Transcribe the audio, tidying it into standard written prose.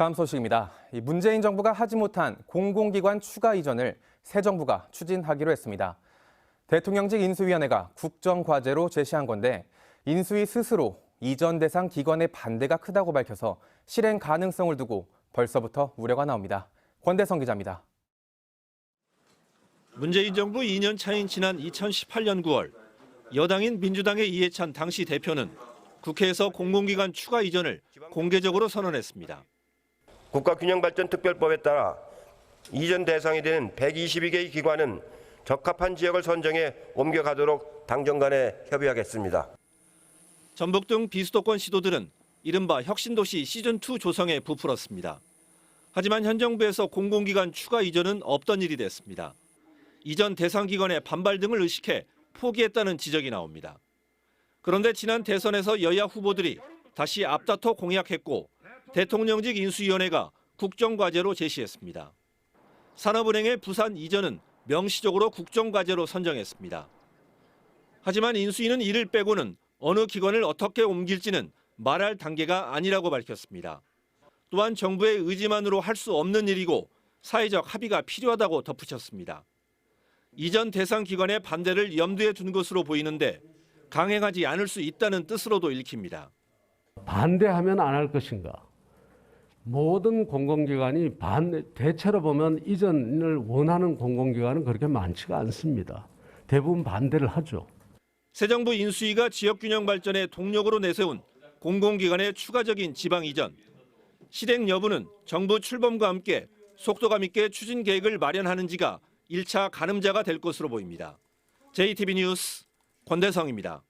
다음 소식입니다. 문재인 정부가 하지 못한 공공기관 추가 이전을 새 정부가 추진하기로 했습니다. 대통령직 인수위원회가 국정과제로 제시한 건데 인수위 스스로 이전 대상 기관의 반대가 크다고 밝혀서 실행 가능성을 두고 벌써부터 우려가 나옵니다. 권대성 기자입니다. 문재인 정부 2년 차인 지난 2018년 9월 여당인 민주당의 이해찬 당시 대표는 국회에서 공공기관 추가 이전을 공개적으로 선언했습니다. 국가균형발전특별법에 따라 이전 대상이 되는 122개의 기관은 적합한 지역을 선정해 옮겨가도록 당정 간에 협의하겠습니다. 전북 등 비수도권 시도들은 이른바 혁신도시 시즌2 조성에 부풀었습니다. 하지만 현 정부에서 공공기관 추가 이전은 없던 일이 됐습니다. 이전 대상 기관의 반발 등을 의식해 포기했다는 지적이 나옵니다. 그런데 지난 대선에서 여야 후보들이 다시 앞다퉈 공약했고 대통령직 인수위원회가 국정과제로 제시했습니다. 산업은행의 부산 이전은 명시적으로 국정과제로 선정했습니다. 하지만 인수위는 이를 빼고는 어느 기관을 어떻게 옮길지는 말할 단계가 아니라고 밝혔습니다. 또한 정부의 의지만으로 할 수 없는 일이고 사회적 합의가 필요하다고 덧붙였습니다. 이전 대상 기관의 반대를 염두에 둔 것으로 보이는데 강행하지 않을 수 있다는 뜻으로도 읽힙니다. 반대하면 안 할 것인가? 모든 공공기관이 대체로 보면 이전을 원하는 공공기관은 그렇게 많지가 않습니다. 대부분 반대를 하죠. 새 정부 인수위가 지역균형 발전의 동력으로 내세운 공공기관의 추가적인 지방 이전. 실행 여부는 정부 출범과 함께 속도감 있게 추진 계획을 마련하는지가 1차 가늠자가 될 것으로 보입니다. JTB 뉴스 권대성입니다.